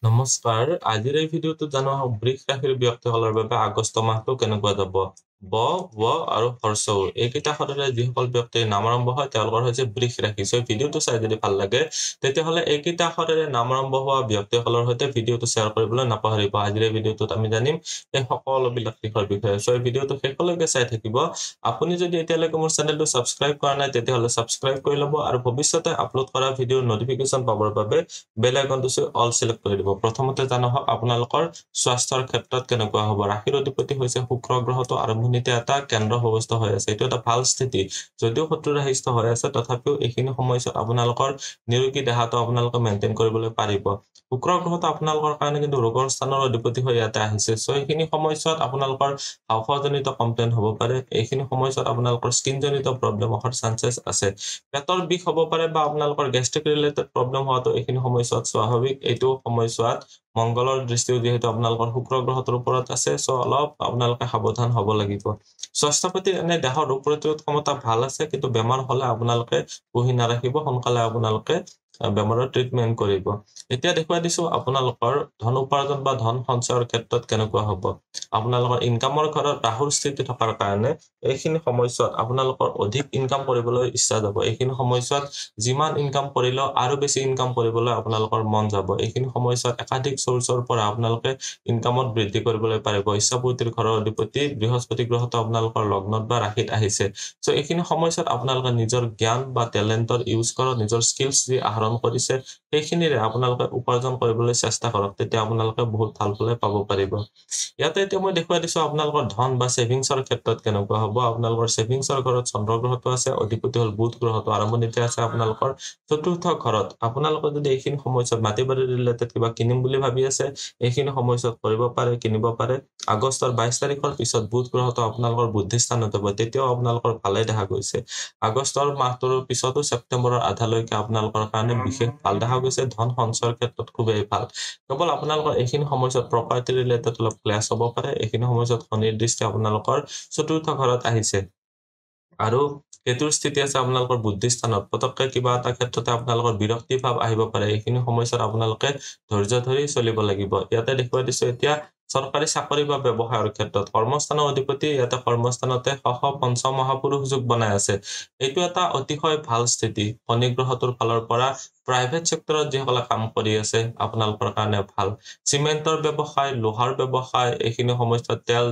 নমস্কাৰ আজিৰ এই ভিডিঅ'টো জানো আহক বৃষ ৰাশিৰ ব্যক্তিসকলৰ বাবে আগষ্ট মাহটো কেনেকুৱা যাব ব ৱ আৰু হৰ্ষ এইকেইটা সদৰে যিসকল ব্যক্তিৰ নাম আৰম্ভ হয় তেওঁলোকৰ হৈছে বৃষ ৰাশি সো ভিডিঅ'টো চাই যদি ভাল লাগে তেতিয়াহ'লে এইকেইটা সদৰে নাম আৰম্ভ হোৱা ব্যক্তিসকলৰ সৈতে ভিডিঅ'টো শ্বেয়াৰ কৰিবলৈ নাপাহৰিব আজিৰ এই ভিডিঅ'টোত আমি জানিম এই সকলোবিলাক দিশৰ বিষয়ে সো এই ভিডিঅ'টো শেষলৈকে চাই থাকিব আপুনি যদি এতিয়ালৈকে মোৰ চেনেলটো সাবস্ক্ৰাইব কৰা নাই তেতিয়াহ'লে সাবস্ক্ৰাইব কৰি ল'ব আৰু ভৱিষ্যতে আপলোড কৰা ভিডিঅ'ৰ নটিফিকেশ্যন পাবৰ বাবে বেল আইকনটো অল সিলেক্ট কৰি দিব প্ৰথমতে জানো হওক আপোনালোকৰ স্বাস্থ্যৰ ক্ষেত্ৰত কেনেকুৱা হ'ব ৰাশিৰ অধিপতি হৈছে শুক্ৰ গ্ৰহটো আৰম্ভণিতে এটা কেন্দ্ৰ অৱস্থা হৈ আছে এটো এটা ভাল স্থিতি যদিও শত্ৰু ৰাশিস্থ হৈ আছে তথাপিও এইখিনি সময়ত আপোনালোকৰ নিৰোগী দেহাটো আপোনালোকে মেইনটেইন কৰিবলৈ পাৰিব শুক্ৰ গ্ৰহটো আপোনালোকৰ কাৰণে কিন্তু ৰোগৰ স্থানৰ অধিপতি হৈ ইয়াতে আহিছে সো এইখিনি সময়ত আপোনালোকৰ হাওফাওজনিত কমপ্লেইন হ'ব পাৰে এইখিনি সময়ত আপোনালোকৰ স্কিন জনিত প্ৰবলেম হোৱাৰ চান্সেছ আছে পেটৰ বিষ হ'ব পাৰে বা আপোনালোকৰ গেষ্ট্ৰিক ৰিলেটেড প্ৰবলেম হোৱাটো এইখিনি সময়ত স্বাভাৱিক এইটো সময়ছোৱাত মংগলৰ দৃষ্টিও যেহেতু আপোনালোকৰ শুক্ৰ গ্ৰহৰ ওপৰত আছে সো অলপ আপোনালোকে সাৱধান হ'ব লাগিব স্বাস্থ্যপতি এনে দেহৰ ৰোগ প্ৰতিৰোধ ক্ষমতা ভাল আছে কিন্তু বেমাৰ হলে আপোনালোকে বহি নাৰাখিব সোনকালে আপোনালোকে বেমাৰৰ ট্ৰিটমেন্ট কৰিব এতিয়া দেখুৱাই দিছো আপোনালোকৰ ধন উপাৰ্জন বা ধন সঞ্চয়ৰ ক্ষেত্ৰত কেনেকুৱা হ'ব আপোনালোকৰ ইনকামৰ ঘৰত ৰাহুৰ স্থিতি থকাৰ কাৰণে এইখিনি সময়ছোৱাত আপোনালোকৰ অধিক ইনকাম কৰিবলৈ ইচ্ছা যাব এইখিনি সময়ছোৱাত যিমান ইনকাম কৰিলেও আৰু বেছি ইনকাম কৰিবলৈ আপোনালোকৰ মন যাব এইখিনি সময়ছোৱাত একাধিক সোৰ্সৰ পৰা আপোনালোকে ইনকামত বৃদ্ধি কৰিবলৈ পাৰিব ইচ্ছাপূৰ্তিৰ ঘৰৰ অধিপতি বৃহস্পতি গ্ৰহটো আপোনালোকৰ লগ্নত বা ৰাশিত আহিছে সো এইখিনি সময়ছোৱাত আপোনালোকে নিজৰ জ্ঞান বা টেলেন্টৰ ইউজ কৰক নিজৰ স্কিলছ যি আহৰণ কৰিছে সেইখিনিৰে আপোনালোকে উপাৰ্জন কৰিবলৈ চেষ্টা কৰক তেতিয়া আপোনালোকে বহুত ভাল ফল পাব পাৰিব ইয়াতে এতিয়া মই দেখুৱাই দিছো আপোনালোকৰ ধন বা সেভিংছৰ ক্ষেত্ৰত কেনেকুৱা হ'ব আপোনালোকৰ সেভিংছৰ ঘৰত চন্দ্ৰ গ্ৰহটো আছে অধিপতি হল বুধ গ্ৰহটো আৰম্ভণিতে আছে আপোনালোকৰ চতুৰ্থ ঘৰত আপোনালোকে যদি এইখিনি সময়ত মাটি বাৰী ৰিলেটেড কিবা কিনিম বুলি ভাবি আছে এইখিনি সময়ত কৰিব পাৰে কিনিব পাৰে আগষ্টৰ 22 তাৰিখৰ পিছত বুধ গ্ৰহটো আপোনালোকৰ বুদ্ধি স্থানত হ'ব তেতিয়াও আপোনালোকৰ ভালে দেখা গৈছে আগষ্টৰ মাহটোৰ পিছতো ছেপ্টেম্বৰৰ আধালৈকে আপোনালোকৰ কাৰণে বিশেষ ভাল দেখা গৈছে ধন সঞ্চয়ৰ ক্ষেত্ৰত খুবেই ভাল কেৱল আপোনালোকৰ এইখিনি সময়ত প্ৰপাৰ্টি ৰিলেটেড অলপ ক্লাছ হ'ব পাৰে এইখিনি সময়ত শনিৰ দৃষ্টি আপোনালোকৰ চতুৰ্থ ঘৰত আহিছে আৰু কেতুৰ স্থিতি আছে আপোনালোকৰ বুদ্ধি স্থানত পতককে কিবা এটা ক্ষেত্ৰতে আপোনালোকৰ বিৰক্তি ভাৱ আহিব পাৰে এইখিনি সময়ত আপোনালোকে ধৈৰ্য ধৰি চলিব লাগিব ইয়াতে দেখুৱাই দিছো এতিয়া চৰকাৰী চাকৰি বা ব্যৱসায়ৰ ক্ষেত্ৰত কৰ্মস্থানৰ অধিপতি ইয়াতে কৰ্মস্থানতে সহ পঞ্চম মহাপুৰুষ যোগ বনাই আছে এইটো এটা অতিশয় ভাল স্থিতি শনি গ্ৰহটোৰ ফালৰ পৰা প্ৰাইভেট সেক্টৰত যিসকলে কাম কৰি আছে আপোনালোকৰ কাৰণে ভাল সিমেন্টৰ ব্যৱসায় লোহাৰ ব্যৱসায় এইখিনি সময়ত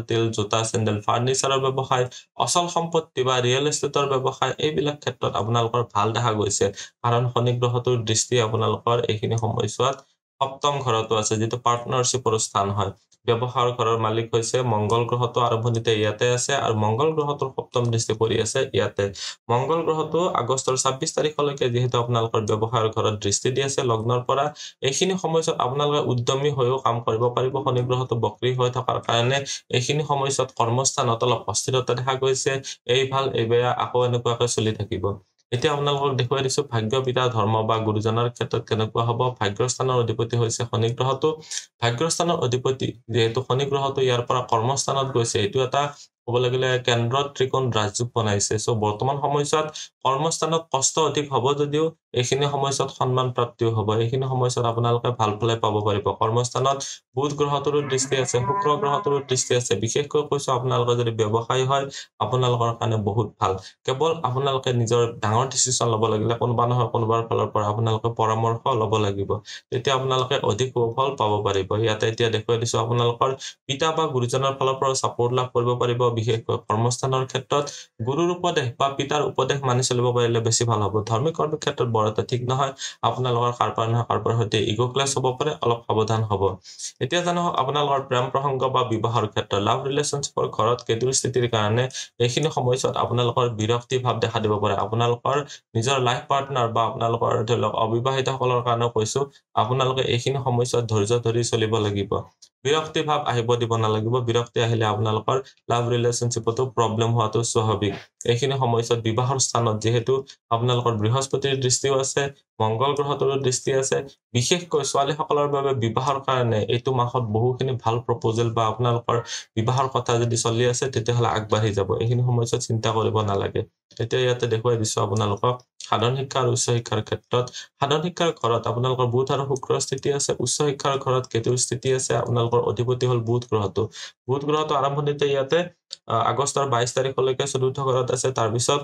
তেল জোতা চেন্ডেল ফাৰ্নিচাৰৰ ব্যৱসায় অচল সম্পত্তি বা ৰিয়েল এষ্টেটৰ ব্যৱসায় এইবিলাক ক্ষেত্ৰত আপোনালোকৰ ভাল দেখা গৈছে কাৰণ শনি গ্ৰহটোৰ দৃষ্টি আপোনালোকৰ এইখিনি সময়ছোৱাত সপ্তম ঘৰতো আছে যেটো পাৰ্টনাৰশ্বিপৰ স্থান হয় ব্যৱসায়ৰ ঘৰৰ মালিক হৈছে মংগল গ্ৰহটো আৰম্ভণিতে ইয়াতে আছে আৰু মংগল গ্ৰহটোৰ সপ্তম দৃষ্টি পৰি আছে ইয়াতে মংগল গ্ৰহটো আগষ্টৰ 26 তাৰিখলৈকে যেহেতু আপোনালোকৰ ব্যৱসায়ৰ ঘৰত দৃষ্টি দি আছে লগ্নৰ পৰা এইখিনি সময়ত আপোনালোকে উদ্যমী হৈও কাম কৰিব পাৰিব শনি গ্ৰহটো বক্ৰী হৈ থকাৰ কাৰণে এইখিনি সময়ত কৰ্মস্থানত অলপ অস্থিৰতা দেখা গৈছে এই ভাল এই বেয়া আকৌ এনেকুৱাকৈ চলি থাকিব এতিয়া আপোনালোকক দেখুৱাই দিছো ভাগ্য পিতা ধৰ্ম বা গুৰুজনৰ ক্ষেত্ৰত কেনেকুৱা হ'ব ভাগ্যস্থানৰ অধিপতি হৈছে শনি গ্ৰহটো ভাগ্যস্থানৰ অধিপতি যেহেতু শনি গ্ৰহটো ইয়াৰ পৰা কৰ্মস্থানত গৈছে এইটো এটা হ'ব লাগিলে কেন্দ্ৰত ত্ৰিকোণ ৰাজযোগ বনাইছে সো বৰ্তমান সময়ত কৰ্মস্থানত কষ্ট অধিক হ'ব যদিও এইখিনি সময়ত সন্মান প্ৰাপ্তিও হ'ব এইখিনি সময়ত আপোনালোকে ভাল ফলে পাব পাৰিব কৰ্মস্থানত বুধ গ্ৰহটোৰ দৃষ্টি আছে শুক্ৰ গ্ৰহটোৰ দৃষ্টি আছে বিশেষকৈ কৈছো আপোনালোকৰ যদি ব্যৱসায় হয় আপোনালোকৰ কাৰণে বহুত ভাল কেৱল আপোনালোকে নিজৰ ডাঙৰ ডিসিশন ল'ব লাগিলে কোনোবা নহয় কোনোবাৰ ফালৰ পৰা আপোনালোকে পৰামৰ্শ ল'ব লাগিব তেতিয়া আপোনালোকে অধিক ফল পাব পাৰিব ইয়াতে এতিয়া দেখুৱাই দিছো আপোনালোকৰ পিতা বা গুৰুজনৰ ফালৰ পৰা সাপোৰ্ট লাভ কৰিব পাৰিব বিশেষকৈ কৰ্মস্থানৰ ক্ষেত্ৰত গুৰুৰ উপদেশ বা পিতাৰ উপদেশ মানি চলিব পাৰিলে বেছি ভাল হ'ব ধাৰ্মিক কৰ্মৰ ক্ষেত্ৰত বৰ এটা ঠিক নহয় আপোনালোকৰ কাৰবাৰ সৈতে ইগো ক্লাছ হ'ব পাৰে অলপ সাৱধান হ'ব এতিয়া জানো আপোনালোকৰ প্ৰেম প্ৰসংগ বা বিবাহৰ ক্ষেত্ৰত লাভ ৰিলেশনশ্বিপৰ ঘৰত কেতুৰ স্থিতিৰ কাৰণে এইখিনি সময়ত আপোনালোকৰ বিৰক্তি ভাৱ দেখা দিব পাৰে আপোনালোকৰ নিজৰ লাইফ পাৰ্টনাৰ বা আপোনালোকৰ ধৰি লওক অবিবাহিতসকলৰ কাৰণে কৈছো আপোনালোকে এইখিনি সময়ত ধৈৰ্য ধৰি চলিব লাগিব বিৰক্তি ভাৱ আহিব দিব নালাগিব বিৰক্তি আহিলে আপোনালোকৰ লাভ ৰিলেশনশ্বিপতো প্ৰবলেম হোৱাটো স্বাভাৱিক এইখিনি সময়ত বিবাহৰ স্থানত যেহেতু আপোনালোকৰ বৃহস্পতিৰ দৃষ্টিও আছে মংগল গ্ৰহটোৰ দৃষ্টি আছে বিশেষকৈ ছোৱালীসকলৰ বাবে বিবাহৰ কাৰণে এইটো মাহত বহুখিনি ভাল প্ৰপ'জেল বা আপোনালোকৰ বিবাহৰ কথা যদি চলি আছে তেতিয়াহলে আগবাঢ়ি যাব এইখিনি সময়ত চিন্তা কৰিব নালাগে এতিয়া ইয়াতে দেখুৱাই দিছো আপোনালোকক সাধাৰণ শিক্ষা আৰু উচ্চ শিক্ষাৰ ক্ষেত্ৰত সাধাৰণ শিক্ষাৰ ঘৰত আপোনালোকৰ বুধ আৰু শুক্ৰৰ স্থিতি আছে উচ্চ শিক্ষাৰ ঘৰত কেতুৰ স্থিতি আছে আপোনালোকৰ অধিপতি হল বুধ গ্ৰহটো আৰম্ভণিতে ইয়াতে আগষ্টৰ 22 তাৰিখলৈকে চতুৰ্থ ঘৰত আছে তাৰপিছত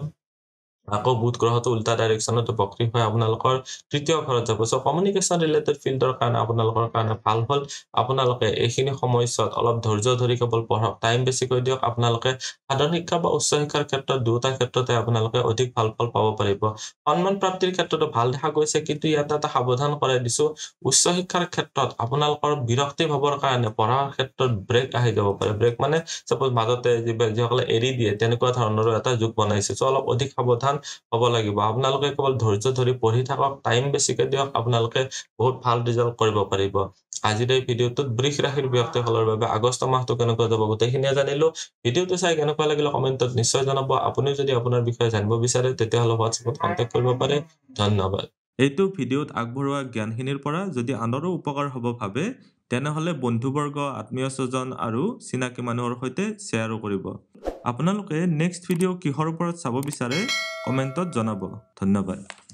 আকৌ বুধ গ্ৰহটো উল্টা ডাইৰেকশ্যনত বক্ৰী হৈ আপোনালোকৰ তৃতীয় ঘৰত যাব সো কমিউনিকেশ্যন ৰিলেটেড ফিল্ডৰ কাৰণে আপোনালোকৰ কাৰণে ভাল হল আপোনালোকে এইখিনি সময়ছোৱাত অলপ ধৈৰ্য ধৰি কেৱল পঢ়ক টাইম বেছিকৈ দিয়ক আপোনালোকে সাধাৰণ শিক্ষা বা উচ্চ শিক্ষাৰ ক্ষেত্ৰত দুটা ক্ষেত্ৰতে আপোনালোকে অধিক ভাল ফল পাব পাৰিব সন্মান প্ৰাপ্তিৰ ক্ষেত্ৰতো ভাল দেখা গৈছে কিন্তু ইয়াত এটা সাৱধান কৰাই দিছো উচ্চ শিক্ষাৰ ক্ষেত্ৰত আপোনালোকৰ বিৰক্তি ভাৱৰ কাৰণে পঢ়াৰ ক্ষেত্ৰত ব্ৰেক আহি যাব পাৰে ব্ৰেক মানে সাপোজ মাজতে যিসকলে এৰি দিয়ে তেনেকুৱা ধৰণৰ এটা যুগ বনাইছে সো অলপ অধিক সাৱধান হ'ব লাগিব আপোনালোকে কেৱল ধৈৰ্য ধৰি পঢ়ি থাকক টাইম বেছিকৈ দিয়ক আপোনালোকে বহুত ভাল ৰিজাল্ট কৰিব পাৰিব আজিৰ এই ভিডিঅ'টোত বৃষ ৰাশিৰ ব্যক্তিসকলৰ বাবে আগষ্ট মাহটো কেনেকৈ যাব গোটেইখিনিয়ে জানিলো ভিডিঅ'টো চাই কেনেকুৱা লাগিলে কমেন্টত নিশ্চয় জনাব আপুনি যদি আপোনাৰ বিষয়ে জানিব বিচাৰে তেতিয়াহ'লে হোৱাটছএপত কন্টেক্ট কৰিব পাৰে ধন্যবাদ এইটো ভিডিঅ'ত আগবঢ়োৱা জ্ঞানখিনিৰ পৰা যদি আনৰো উপকাৰ হ'ব ভাবে তেনেহ'লে বন্ধুবৰ্গ আত্মীয় স্বজন আৰু চিনাকি মানুহৰ সৈতে শ্বেয়াৰো কৰিব আপোনালোকে নেক্সট ভিডিঅ' কিহৰ ওপৰত চাব বিচাৰে কমেন্টত জনাব ধন্যবাদ